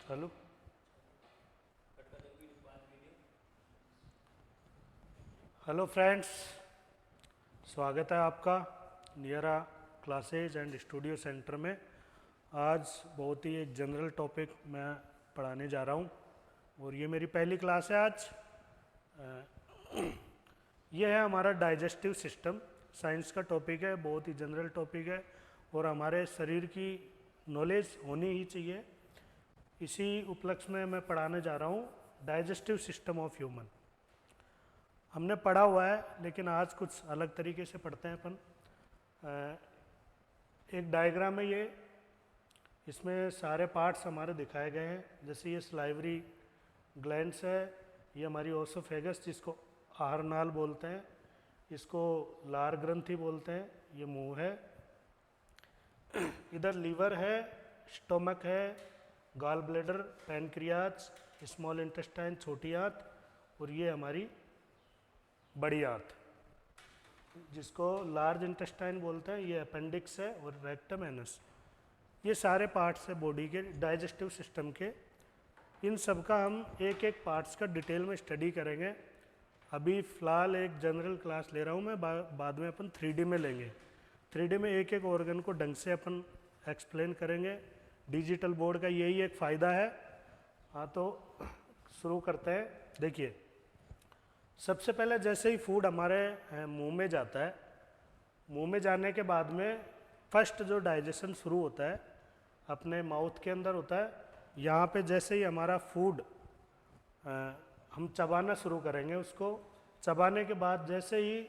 Hello. Hello friends, स्वागत है आपका नियरा क्लासेज एंड स्टूडियो सेंटर में। आज बहुत ही एक जनरल टॉपिक मैं पढ़ाने जा रहा हूँ और ये मेरी पहली क्लास है आज। ये है हमारा डाइजेस्टिव सिस्टम। साइंस का टॉपिक है, बहुत ही जनरल टॉपिक है और हमारे शरीर की नॉलेज होनी ही चाहिए। इसी उपलक्ष्य में मैं पढ़ाने जा रहा हूँ डाइजेस्टिव सिस्टम ऑफ ह्यूमन। हमने पढ़ा हुआ है लेकिन आज कुछ अलग तरीके से पढ़ते हैं अपन। एक डायग्राम है ये, इसमें सारे पार्ट्स हमारे दिखाए गए हैं। जैसे ये सलाइवरी ग्लैंड्स है, ये हमारी ओसोफेगस जिसको आहार नाल बोलते हैं, इसको लार ग्रंथि बोलते हैं, ये मुंह है। इधर लीवर है, स्टोमक है, gall bladder, pancreas, small intestine छोटी आंत, और ये हमारी बड़ी आंत जिसको लार्ज इंटेस्टाइन बोलते हैं, ये अपेंडिक्स है, और रेक्टम एनस। ये सारे पार्ट्स है बॉडी के डाइजेस्टिव सिस्टम के। इन सब का हम एक एक पार्ट्स का डिटेल में स्टडी करेंगे। अभी फ़िलहाल एक जनरल क्लास ले रहा हूँ मैं, बाद में अपन 3D में लेंगे। 3D में एक एक ऑर्गन को ढंग से अपन एक्सप्लेन करेंगे। डिजिटल बोर्ड का यही एक फ़ायदा है। हाँ, तो शुरू करते हैं। देखिए, सबसे पहले जैसे ही फूड हमारे मुंह में जाता है, मुंह में जाने के बाद में फर्स्ट जो डाइजेशन शुरू होता है अपने माउथ के अंदर होता है। यहाँ पे जैसे ही हमारा फूड हम चबाना शुरू करेंगे, उसको चबाने के बाद जैसे ही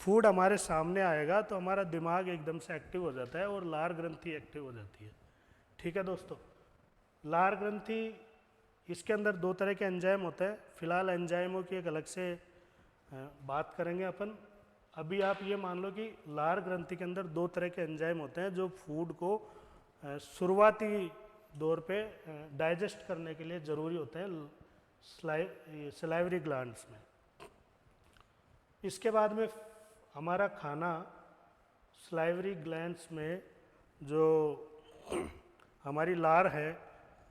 फूड हमारे सामने आएगा तो हमारा दिमाग एकदम से एक्टिव हो जाता है और लार ग्रंथि एक्टिव हो जाती है। ठीक है दोस्तों, लार ग्रंथि, इसके अंदर दो तरह के एंजाइम होते हैं। फिलहाल एंजाइमों की एक अलग से बात करेंगे अपन। अभी आप ये मान लो कि लार ग्रंथि के अंदर दो तरह के एंजाइम होते हैं जो फूड को शुरुआती दौर पे डाइजेस्ट करने के लिए ज़रूरी होते हैं सलाइवरी ग्लैंड्स में। इसके बाद में हमारा खाना सलाइवरी ग्लैंड्स में जो हमारी लार है,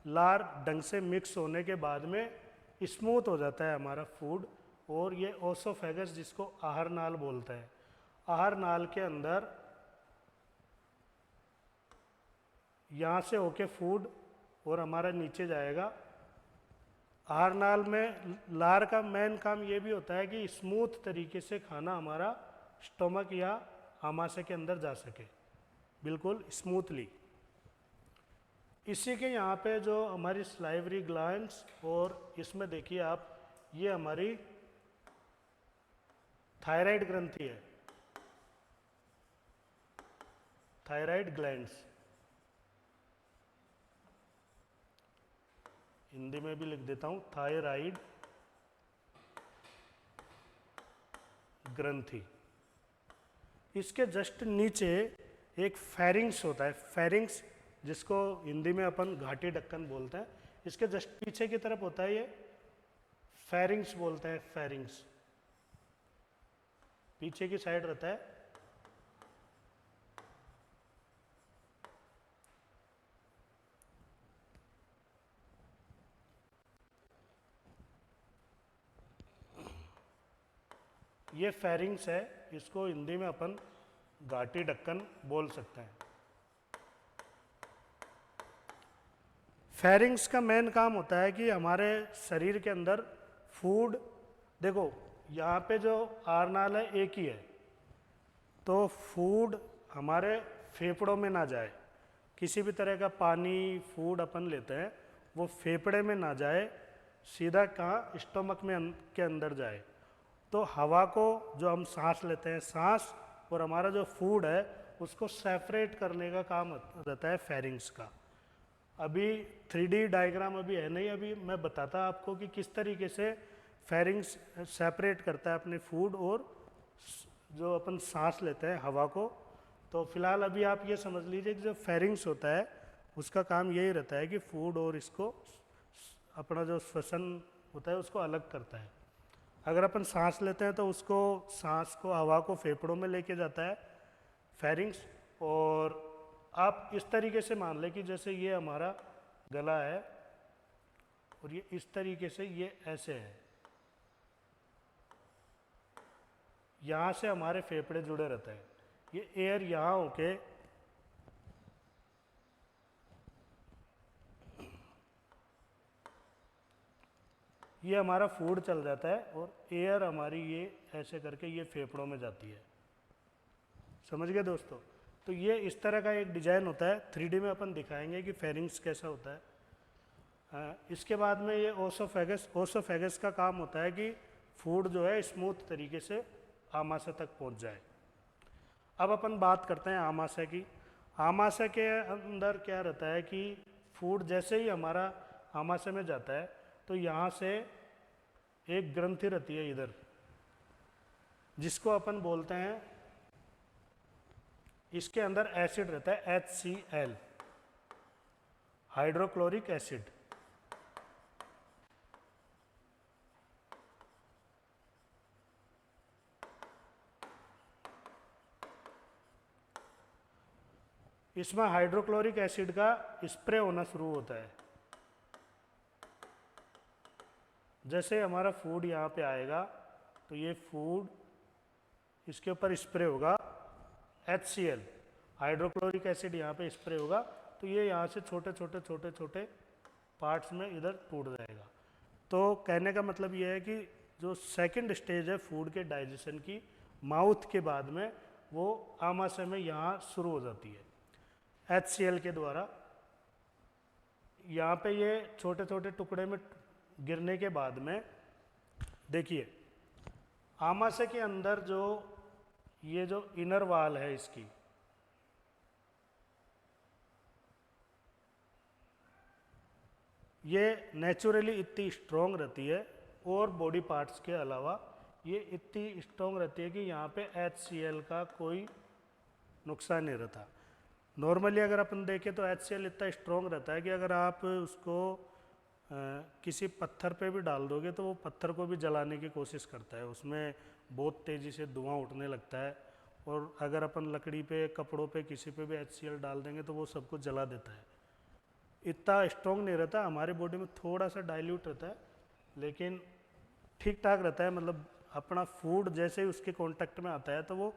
लार ढंग से मिक्स होने के बाद में स्मूथ हो जाता है हमारा फूड, और ये ओसोफेगस जिसको आहार नाल बोलते हैं, आहार नाल के अंदर यहाँ से होके फूड और हमारा नीचे जाएगा। आहार नाल में लार का मेन काम ये भी होता है कि स्मूथ तरीके से खाना हमारा स्टोमक या आमाशय के अंदर जा सके, बिल्कुल स्मूथली। इसी के यहाँ पे जो हमारी सलाइवरी ग्लैंड्स, और इसमें देखिए आप, ये हमारी थायराइड ग्रंथि है, थायराइड ग्लैंड्स। हिंदी में भी लिख देता हूँ, थायराइड ग्रंथि। इसके जस्ट नीचे एक फेरिंग्स होता है, फेरिंग्स जिसको हिंदी में अपन घाटी ढक्कन बोलते हैं। इसके जस्ट पीछे की तरफ होता है ये फेरिंग्स बोलते हैं, फेरिंग्स पीछे की साइड रहता है। ये फेरिंग्स है, इसको हिंदी में अपन घाटी ढक्कन बोल सकते हैं। फेरिंग्स का मेन काम होता है कि हमारे शरीर के अंदर फूड, देखो यहाँ पे जो आहार नाल है एक ही है, तो फूड हमारे फेफड़ों में ना जाए, किसी भी तरह का पानी फूड अपन लेते हैं वो फेफड़े में ना जाए, सीधा कहाँ स्टोमक में के अंदर जाए। तो हवा को जो हम सांस लेते हैं, सांस और हमारा जो फूड है उसको सेपरेट करने का काम रहता है फेरिंग्स का। अभी 3D डायग्राम अभी है नहीं, अभी मैं बताता आपको कि किस तरीके से फेरिंग्स सेपरेट करता है अपने फूड और जो अपन सांस लेते हैं हवा को। तो फिलहाल अभी आप ये समझ लीजिए कि जो फेरिंग्स होता है उसका काम यही रहता है कि फूड और इसको अपना जो श्वसन होता है उसको अलग करता है। अगर अपन सांस लेते हैं तो उसको, सांस को, हवा को फेफड़ों में लेके जाता है फेरिंग्स। और आप इस तरीके से मान लें कि जैसे ये हमारा गला है, और ये इस तरीके से ये ऐसे है। यहाँ से हमारे फेफड़े जुड़े रहते हैं। ये एयर यहाँ होके ये हमारा फूड चल जाता है और एयर हमारी ये ऐसे करके ये फेफड़ों में जाती है। समझ गए दोस्तों? तो ये इस तरह का एक डिजाइन होता है। 3D में अपन दिखाएंगे कि फेरिंग्स कैसा होता है। इसके बाद में ये ओसोफेगस। ओसोफेगस का काम होता है कि फूड जो है स्मूथ तरीके से आमाशय तक पहुंच जाए। अब अपन बात करते हैं आमाशय की। आमाशय के अंदर क्या रहता है कि फूड जैसे ही हमारा आमाशय में जाता है तो यहाँ से एक ग्रंथि रहती है इधर, जिसको अपन बोलते हैं, इसके अंदर एसिड रहता है HCl, हाइड्रोक्लोरिक एसिड। इसमें हाइड्रोक्लोरिक एसिड का स्प्रे होना शुरू होता है। जैसे हमारा फूड यहाँ पे आएगा तो ये फूड इसके ऊपर स्प्रे होगा, HCl हाइड्रोक्लोरिक एसिड यहाँ पे स्प्रे होगा, तो ये यहाँ से छोटे छोटे छोटे छोटे पार्ट्स में इधर टूट जाएगा। तो कहने का मतलब ये है कि जो सेकंड स्टेज है फूड के डाइजेशन की, माउथ के बाद में, वो आमाशय में यहाँ शुरू हो जाती है HCl के द्वारा। यहाँ पे ये छोटे छोटे टुकड़े में गिरने के बाद में देखिए आमाशय के अंदर जो ये जो इनर वाल है इसकी, ये नेचुरली इतनी स्ट्रॉन्ग रहती है और बॉडी पार्ट्स के अलावा ये इतनी स्ट्रॉन्ग रहती है कि यहाँ पे HCl का कोई नुकसान नहीं रहता। नॉर्मली अगर अपन देखें तो HCl इतना स्ट्रॉन्ग रहता है कि अगर आप उसको किसी पत्थर पे भी डाल दोगे तो वो पत्थर को भी जलाने की कोशिश करता है, उसमें बहुत तेज़ी से धुआं उठने लगता है। और अगर अपन लकड़ी पे, कपड़ों पे, किसी पे भी HCl डाल देंगे तो वो सब कुछ जला देता है। इतना स्ट्रॉन्ग नहीं रहता, हमारे बॉडी में थोड़ा सा डाइल्यूट रहता है लेकिन ठीक ठाक रहता है। मतलब अपना फूड जैसे ही उसके कांटेक्ट में आता है तो वो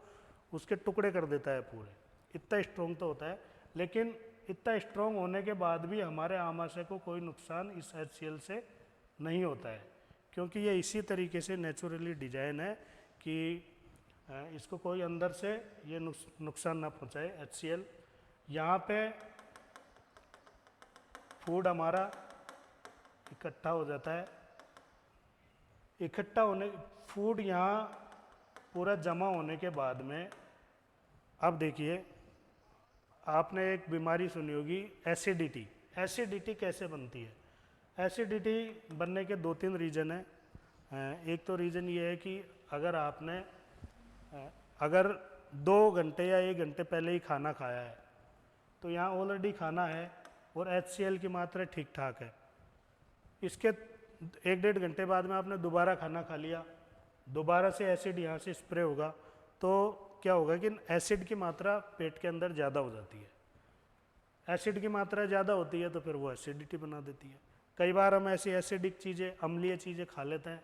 उसके टुकड़े कर देता है पूरे, इतना स्ट्रॉन्ग तो होता है। लेकिन इतना स्ट्रॉन्ग होने के बाद भी हमारे आमाशय को कोई नुकसान इस HCl से नहीं होता है, क्योंकि ये इसी तरीके से नेचुरली डिजाइन है कि इसको कोई अंदर से ये नुकसान ना पहुंचाए HCl। यहाँ पे फूड हमारा इकट्ठा हो जाता है। इकट्ठा होने फूड यहाँ पूरा जमा होने के बाद में, अब देखिए आपने एक बीमारी सुनी होगी एसिडिटी। एसिडिटी कैसे बनती है? एसिडिटी बनने के 2-3 रीज़न हैं। एक तो रीज़न ये है कि अगर आपने अगर 2 घंटे या 1 घंटे पहले ही खाना खाया है तो यहाँ ऑलरेडी खाना है और HCl की मात्रा ठीक ठाक है। इसके 1-1.5 घंटे बाद में आपने दोबारा खाना खा लिया, दोबारा से एसिड यहाँ से स्प्रे होगा, तो क्या होगा कि एसिड की मात्रा पेट के अंदर ज़्यादा हो जाती है। एसिड की मात्रा ज़्यादा होती है तो फिर वो एसिडिटी बना देती है। कई बार हम ऐसी एसिडिक चीज़ें, अम्लीय चीज़ें खा लेते हैं,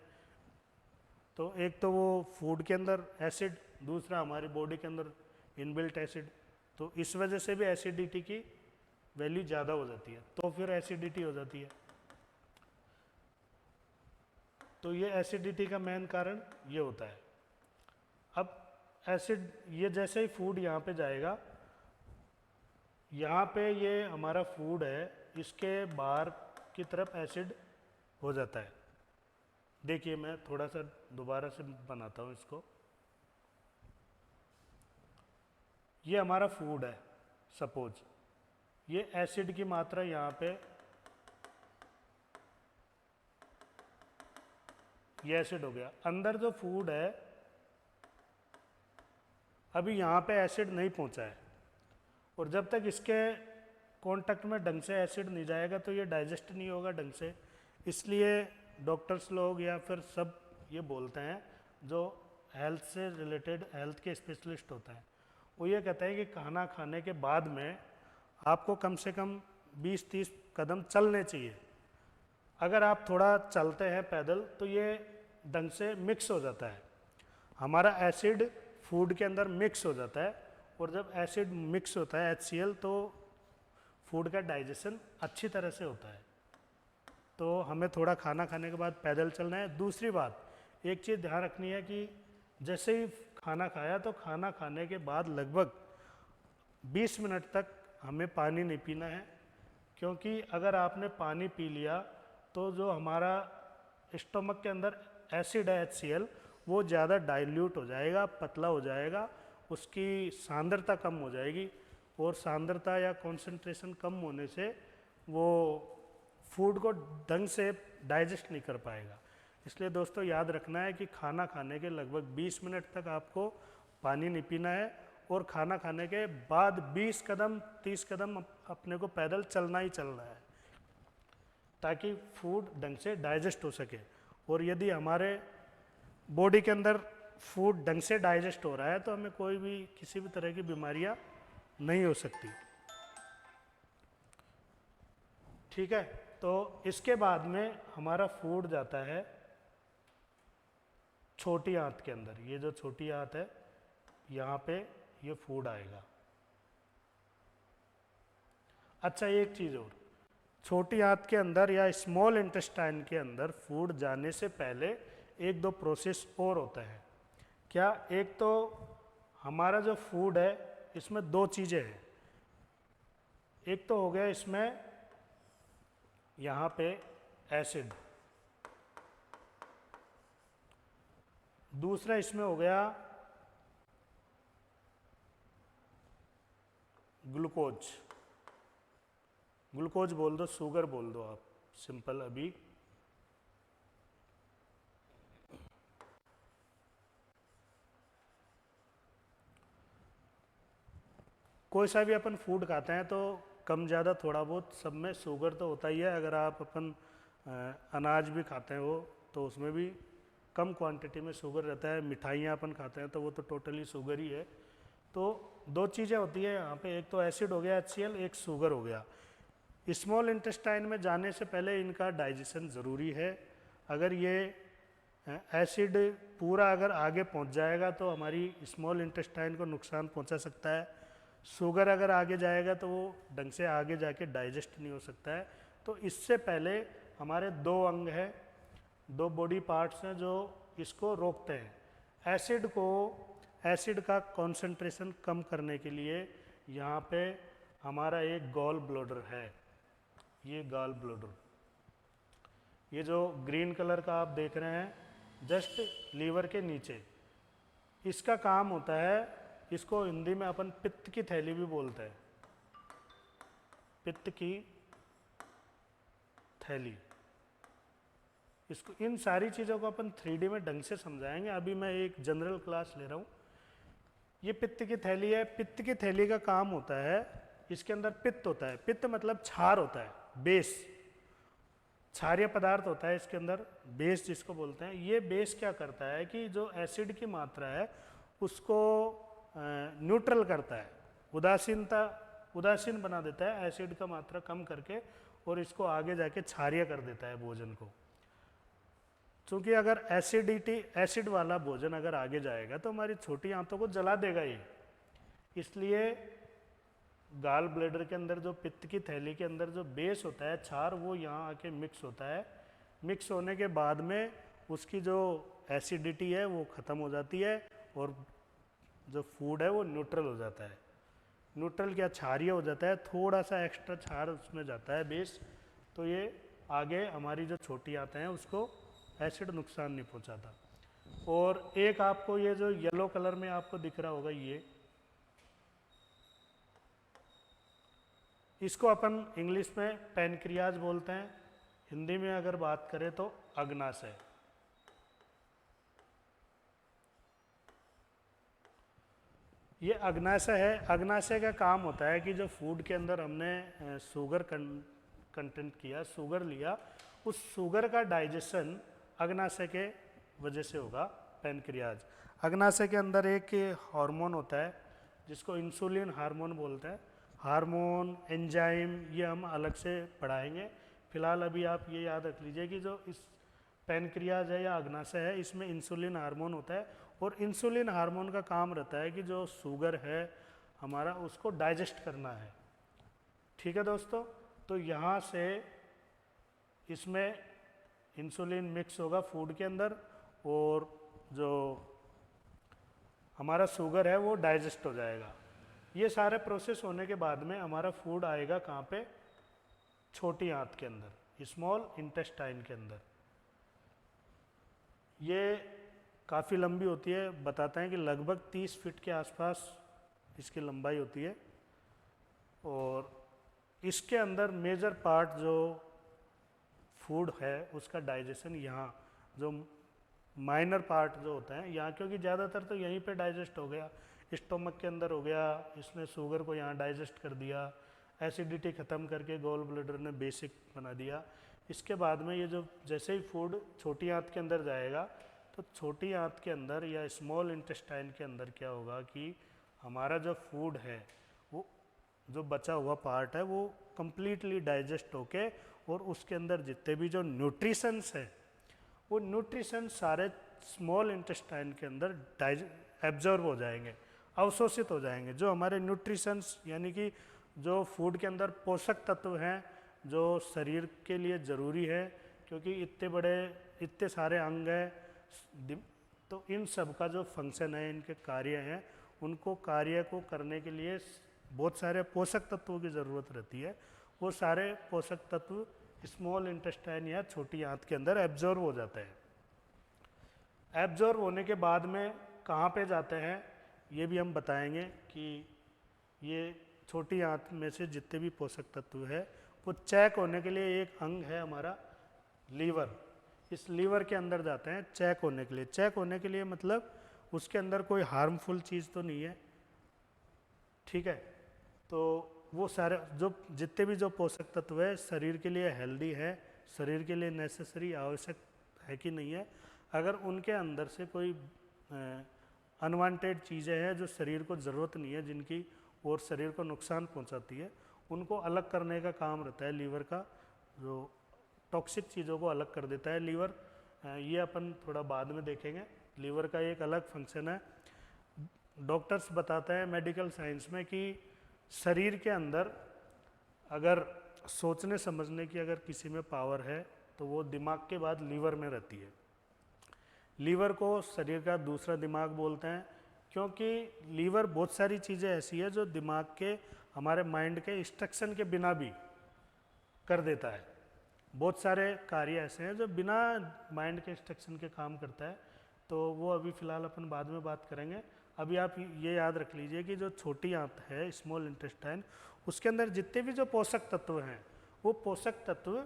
तो एक तो वो फूड के अंदर एसिड, दूसरा हमारी बॉडी के अंदर इनबिल्ट एसिड, तो इस वजह से भी एसिडिटी की वैल्यू ज़्यादा हो जाती है, तो फिर एसिडिटी हो जाती है। तो ये एसिडिटी का मेन कारण ये होता है। अब एसिड, ये जैसे ही फूड यहाँ पे जाएगा, यहाँ पे ये हमारा फूड है, इसके बाहर की तरफ एसिड हो जाता है। देखिए मैं थोड़ा सा दोबारा से बनाता हूँ इसको। ये हमारा फूड है, सपोज ये एसिड की मात्रा यहाँ पे, ये एसिड हो गया। अंदर जो फूड है अभी यहाँ पे एसिड नहीं पहुँचा है, और जब तक इसके कांटेक्ट में ढंग से एसिड नहीं जाएगा तो ये डाइजेस्ट नहीं होगा ढंग से। इसलिए डॉक्टर्स लोग या फिर सब ये बोलते हैं, जो हेल्थ से रिलेटेड, हेल्थ के स्पेशलिस्ट होते हैं, वो ये कहते हैं कि खाना खाने के बाद में आपको कम से कम 20-30 कदम चलने चाहिए। अगर आप थोड़ा चलते हैं पैदल तो ये ढंग से मिक्स हो जाता है, हमारा एसिड फूड के अंदर मिक्स हो जाता है, और जब एसिड मिक्स होता है HCl तो फूड का डाइजेशन अच्छी तरह से होता है। तो हमें थोड़ा खाना खाने के बाद पैदल चलना है। दूसरी बात, एक चीज़ ध्यान रखनी है कि जैसे ही खाना खाया तो खाना खाने के बाद लगभग 20 मिनट तक हमें पानी नहीं पीना है, क्योंकि अगर आपने पानी पी लिया तो जो हमारा स्टोमक के अंदर एसिड है HCl वो ज़्यादा डाइल्यूट हो जाएगा, पतला हो जाएगा, उसकी सांद्रता कम हो जाएगी, और सांद्रता या कंसंट्रेशन कम होने से वो फूड को ढंग से डाइजेस्ट नहीं कर पाएगा। इसलिए दोस्तों याद रखना है कि खाना खाने के लगभग 20 मिनट तक आपको पानी नहीं पीना है, और खाना खाने के बाद 20 कदम 30 कदम अपने को पैदल चलना ही चलना है, ताकि फूड ढंग से डाइजेस्ट हो सके। और यदि हमारे बॉडी के अंदर फूड ढंग से डाइजेस्ट हो रहा है तो हमें कोई भी किसी भी तरह की बीमारियां नहीं हो सकती। ठीक है, तो इसके बाद में हमारा फूड जाता है छोटी आंत के अंदर। ये जो छोटी आंत है यहाँ पे ये फूड आएगा। अच्छा, एक चीज़ और, छोटी आंत के अंदर या स्मॉल इंटेस्टाइन के अंदर फूड जाने से पहले एक दो प्रोसेस और होता है। क्या? एक तो हमारा जो फूड है इसमें दो चीज़ें हैं। एक तो हो गया इसमें यहाँ पे एसिड, दूसरा इसमें हो गया ग्लूकोज। ग्लूकोज बोल दो, शुगर बोल दो आप, सिंपल। अभी कोई सा भी अपन फूड खाते हैं तो कम ज़्यादा थोड़ा बहुत सब में शुगर तो होता ही है। अगर आप अपन अनाज भी खाते हैं वो तो उसमें भी कम क्वांटिटी में शुगर रहता है। मिठाइयाँ अपन खाते हैं तो वो तो टोटली शुगर ही है। तो दो चीज़ें होती है यहाँ पे, एक तो एसिड हो गया HCl, एक शुगर हो गया। स्मॉल इंटेस्टाइन में जाने से पहले इनका डाइजेशन ज़रूरी है। अगर ये एसिड पूरा अगर आगे पहुँच जाएगा तो हमारी स्मॉल इंटेस्टाइन को नुकसान पहुँचा सकता है। शुगर अगर आगे जाएगा तो वो ढंग से आगे जाके डाइजेस्ट नहीं हो सकता है। तो इससे पहले हमारे दो अंग हैं, दो बॉडी पार्ट्स हैं जो इसको रोकते हैं। एसिड का कंसंट्रेशन कम करने के लिए यहाँ पे हमारा एक गॉल ब्लैडर है। ये गॉल ब्लैडर, ये जो ग्रीन कलर का आप देख रहे हैं जस्ट लीवर के नीचे, इसका काम होता है, इसको हिंदी में अपन पित्त की थैली भी बोलते हैं। पित्त की थैली, इसको, इन सारी चीज़ों को अपन 3D में ढंग से समझाएंगे। अभी मैं एक जनरल क्लास ले रहा हूँ। ये पित्त की थैली है। पित्त की थैली का काम होता है, इसके अंदर पित्त होता है। पित्त मतलब क्षार होता है, बेस, क्षारीय पदार्थ होता है इसके अंदर, बेस जिसको बोलते हैं। ये बेस क्या करता है कि जो एसिड की मात्रा है उसको न्यूट्रल करता है, उदासीन बना देता है, एसिड का मात्रा कम करके, और इसको आगे जाके क्षारीय कर देता है भोजन को। क्योंकि अगर एसिड वाला भोजन अगर आगे जाएगा तो हमारी छोटी आंतों को जला देगा ये। इसलिए गाल ब्लैडर के अंदर जो पित्त की थैली के अंदर जो बेस होता है, क्षार, वो यहाँ आके मिक्स होता है। मिक्स होने के बाद में उसकी जो एसिडिटी है वो ख़त्म हो जाती है, और जो फूड है वो न्यूट्रल हो जाता है। न्यूट्रल क्या, क्षारीय हो जाता है। थोड़ा सा एक्स्ट्रा क्षार उसमें जाता है, बेस, तो ये आगे हमारी जो छोटी आंतें हैं उसको एसिड नुकसान नहीं पहुंचाता। और एक आपको ये जो येलो कलर में आपको दिख रहा होगा, ये, इसको अपन इंग्लिश में पैनक्रियाज बोलते हैं, हिंदी में अगर बात करें तो अग्नाशय। ये अग्नाशय है। अग्नाशय का काम होता है कि जो फूड के अंदर हमने शुगर कंटेंट किया, शुगर लिया, उस शुगर का डाइजेशन अग्नाशय के वजह से होगा, पैनक्रियाज। अग्नाशय के अंदर एक हार्मोन होता है जिसको इंसुलिन हार्मोन बोलते हैं। हार्मोन, एंजाइम, ये हम अलग से पढ़ाएंगे। फिलहाल अभी आप ये याद रख लीजिए कि जो इस पैनक्रियाज है या अग्नाशय है, इसमें इंसुलिन हार्मोन होता है, और इंसुलिन हार्मोन का काम रहता है कि जो शुगर है हमारा उसको डाइजेस्ट करना है। ठीक है दोस्तों, तो यहाँ से इसमें इंसुलिन मिक्स होगा फूड के अंदर, और जो हमारा शुगर है वो डाइजेस्ट हो जाएगा। ये सारे प्रोसेस होने के बाद में हमारा फूड आएगा कहाँ पे, छोटी आंत के अंदर, स्मॉल इंटेस्टाइन के अंदर। ये काफ़ी लंबी होती है, बताते हैं कि लगभग 30 फीट के आसपास इसकी लंबाई होती है, और इसके अंदर मेजर पार्ट जो फूड है उसका डाइजेशन यहाँ, जो माइनर पार्ट जो होता है यहाँ, क्योंकि ज़्यादातर तो यहीं पे डाइजेस्ट हो गया, स्टोमक के अंदर हो गया, इसने शुगर को यहाँ डाइजेस्ट कर दिया, एसिडिटी ख़त्म करके गॉल ब्लैडर ने बेसिक बना दिया। इसके बाद में ये जो जैसे ही फूड छोटी आंत के अंदर जाएगा, तो छोटी आंत के अंदर या स्मॉल इंटेस्टाइन के अंदर क्या होगा कि हमारा जो फूड है वो जो बचा हुआ पार्ट है वो कम्प्लीटली डाइजेस्ट होके, और उसके अंदर जितने भी जो न्यूट्रिशंस है वो न्यूट्रिशन सारे स्मॉल इंटेस्टाइन के अंदर एब्जॉर्ब हो जाएंगे, अवशोषित हो जाएंगे। जो हमारे न्यूट्रिशंस यानी कि जो फूड के अंदर पोषक तत्व हैं जो शरीर के लिए ज़रूरी है, क्योंकि इतने सारे अंग हैं, तो इन सब का जो फंक्शन है, इनके कार्य हैं, उनको कार्य को करने के लिए बहुत सारे पोषक तत्वों की ज़रूरत रहती है। वो सारे पोषक तत्व स्मॉल इंटेस्टाइन या छोटी आंत के अंदर एब्जॉर्ब हो जाते हैं। एब्जॉर्ब होने के बाद में कहाँ पे जाते हैं ये भी हम बताएंगे कि ये छोटी आंत में से जितने भी पोषक तत्व है वो चेक होने के लिए एक अंग है हमारा लीवर, इस लीवर के अंदर जाते हैं चेक होने के लिए। चेक होने के लिए मतलब उसके अंदर कोई हार्मफुल चीज़ तो नहीं है, ठीक है। तो वो सारे जो जितने भी जो पोषक तत्व है शरीर के लिए हेल्दी है, शरीर के लिए नेसेसरी आवश्यक है कि नहीं है, अगर उनके अंदर से कोई अनवांटेड चीज़ें हैं जो शरीर को ज़रूरत नहीं है, जिनकी और शरीर को नुकसान पहुंचाती है, उनको अलग करने का काम रहता है लीवर का। जो टॉक्सिक चीज़ों को अलग कर देता है लीवर, ये अपन थोड़ा बाद में देखेंगे। लीवर का एक अलग फंक्शन है। डॉक्टर्स बताते हैं मेडिकल साइंस में कि शरीर के अंदर अगर सोचने समझने की अगर किसी में पावर है तो वो दिमाग के बाद लीवर में रहती है। लीवर को शरीर का दूसरा दिमाग बोलते हैं, क्योंकि लीवर बहुत सारी चीज़ें ऐसी है जो दिमाग के हमारे माइंड के इंस्ट्रक्शन के बिना भी कर देता है। बहुत सारे कार्य ऐसे हैं जो बिना माइंड के इंस्ट्रक्शन के काम करता है, तो वो अभी फ़िलहाल अपन बाद में बात करेंगे। अभी आप ये याद रख लीजिए कि जो छोटी आंत है स्मॉल इंटेस्टाइन, उसके अंदर जितने भी जो पोषक तत्व हैं वो पोषक तत्व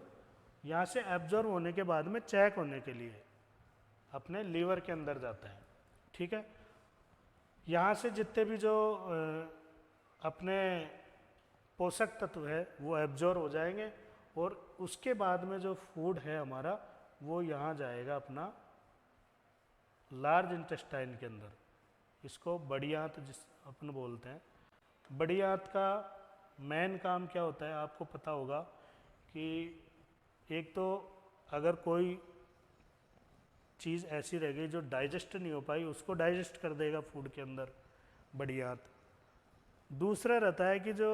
यहाँ से एब्जॉर्ब होने के बाद में चेक होने के लिए अपने लीवर के अंदर जाता है, ठीक है। यहाँ से जितने भी जो अपने पोषक तत्व है वो एब्जॉर्ब हो जाएंगे, और उसके बाद में जो फूड है हमारा वो यहाँ जाएगा अपना लार्ज इंटेस्टाइन के अंदर। इसको बड़ी आंत जिस अपन बोलते हैं। बड़ी आंत का मेन काम क्या होता है आपको पता होगा कि एक तो अगर कोई चीज़ ऐसी रह गई जो डाइजेस्ट नहीं हो पाई, उसको डाइजेस्ट कर देगा फूड के अंदर बड़ी आंत। दूसरा रहता है कि जो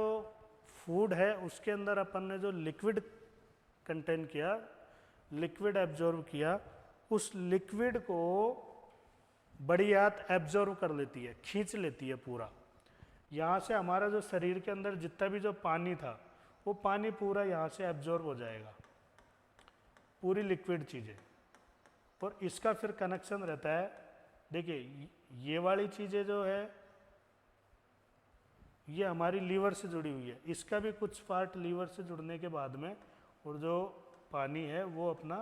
फूड है उसके अंदर अपन ने जो लिक्विड कंटेन किया, लिक्विड एब्जॉर्ब किया, उस लिक्विड को बड़ी आंत एब्जॉर्ब कर लेती है, खींच लेती है पूरा। यहाँ से हमारा जो शरीर के अंदर जितना भी जो पानी था वो पानी पूरा यहाँ से एब्जॉर्ब हो जाएगा, पूरी लिक्विड चीज़ें। और इसका फिर कनेक्शन रहता है, देखिए ये वाली चीज़ें जो है ये हमारी लीवर से जुड़ी हुई है, इसका भी कुछ पार्ट लीवर से जुड़ने के बाद में, और जो पानी है वो अपना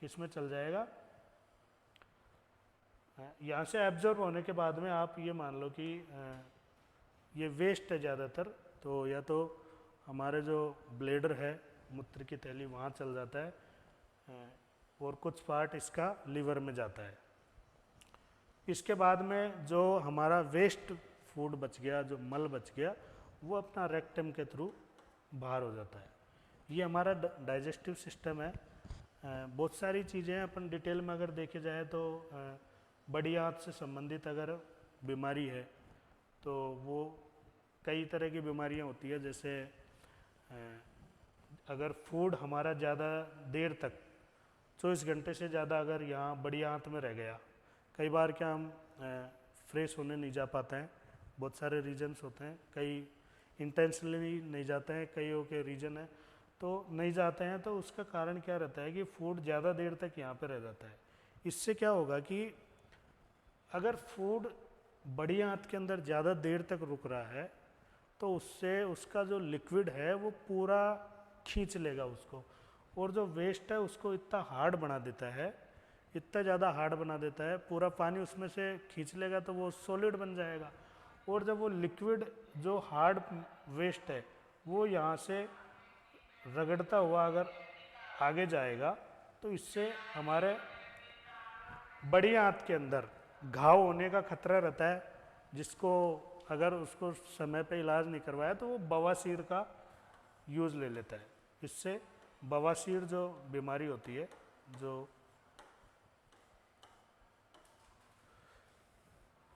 किस में चल जाएगा, यहाँ से एब्जॉर्ब होने के बाद में आप ये मान लो कि ये वेस्ट है ज़्यादातर, तो या तो हमारे जो ब्लैडर है मूत्र की थैली वहाँ चल जाता है, और कुछ पार्ट इसका लीवर में जाता है। इसके बाद में जो हमारा वेस्ट फूड बच गया, जो मल बच गया, वो अपना रेक्टम के थ्रू बाहर हो जाता है। ये हमारा डाइजेस्टिव सिस्टम है। बहुत सारी चीज़ें हैं, अपन डिटेल में अगर देखे जाए तो बड़ी आंत से संबंधित अगर बीमारी है तो वो कई तरह की बीमारियां होती है। जैसे अगर फूड हमारा ज़्यादा देर तक 24 घंटे से ज़्यादा अगर यहाँ बड़ी आंत में रह गया, कई बार क्या हम फ्रेश होने नहीं जा पाते हैं, बहुत सारे रीजन्स होते हैं, कई इंटेंशनली नहीं जाते हैं, कईयों के रीजन है तो नहीं जाते हैं। तो उसका कारण क्या रहता है कि फूड ज़्यादा देर तक यहाँ पे रह जाता है। इससे क्या होगा कि अगर फूड बड़ी आंत के अंदर ज़्यादा देर तक रुक रहा है तो उससे उसका जो लिक्विड है वो पूरा खींच लेगा उसको, और जो वेस्ट है उसको इतना हार्ड बना देता है, इतना ज़्यादा हार्ड बना देता है, पूरा पानी उसमें से खींच लेगा तो वो सॉलिड बन जाएगा। और जब वो लिक्विड जो हार्ड वेस्ट है वो यहाँ से रगड़ता हुआ अगर आगे जाएगा तो इससे हमारे बड़ी आंत के अंदर घाव होने का खतरा रहता है, जिसको अगर उसको समय पे इलाज नहीं करवाया तो वो बवासीर का यूज़ ले लेता है। इससे बवासीर जो बीमारी होती है, जो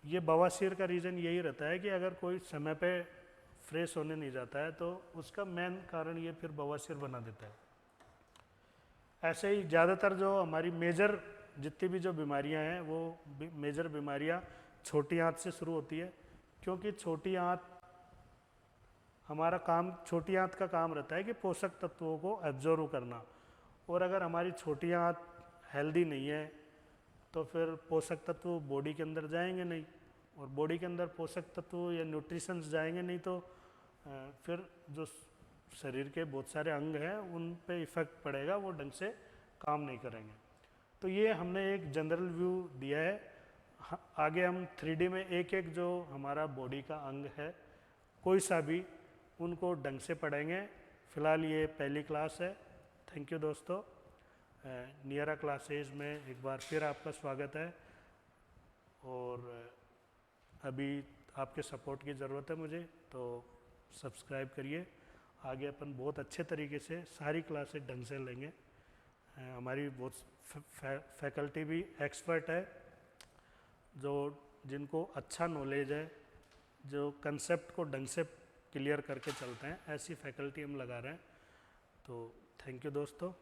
ये बवासीर का रीज़न यही रहता है कि अगर कोई समय पे फ्रेश होने नहीं जाता है तो उसका मेन कारण ये फिर बवासीर बना देता है। ऐसे ही ज़्यादातर जो हमारी मेजर जितनी भी जो बीमारियां हैं वो मेजर बीमारियां छोटी आंत से शुरू होती है, क्योंकि छोटी आंत हमारा काम, छोटी आंत का काम रहता है कि पोषक तत्वों को एब्जॉर्व करना, और अगर हमारी छोटी आंत हेल्दी नहीं है तो फिर पोषक तत्व बॉडी के अंदर जाएंगे नहीं, और बॉडी के अंदर पोषक तत्व या न्यूट्रिशंस जाएंगे नहीं तो फिर जो शरीर के बहुत सारे अंग हैं उन पे इफ़ेक्ट पड़ेगा, वो ढंग से काम नहीं करेंगे। तो ये हमने एक जनरल व्यू दिया है। आगे हम 3D में एक एक जो हमारा बॉडी का अंग है कोई सा भी, उनको ढंग से पढ़ेंगे। फ़िलहाल ये पहली क्लास है। थैंक यू दोस्तों। नियरा क्लासेज में एक बार फिर आपका स्वागत है, और अभी आपके सपोर्ट की ज़रूरत है मुझे, तो सब्सक्राइब करिए। आगे अपन बहुत अच्छे तरीके से सारी क्लासेज ढंग से लेंगे। हमारी बहुत फैकल्टी भी एक्सपर्ट है, जो जिनको अच्छा नॉलेज है, जो कंसेप्ट को ढंग से क्लियर करके चलते हैं, ऐसी फैकल्टी हम लगा रहे हैं। तो थैंक यू दोस्तों।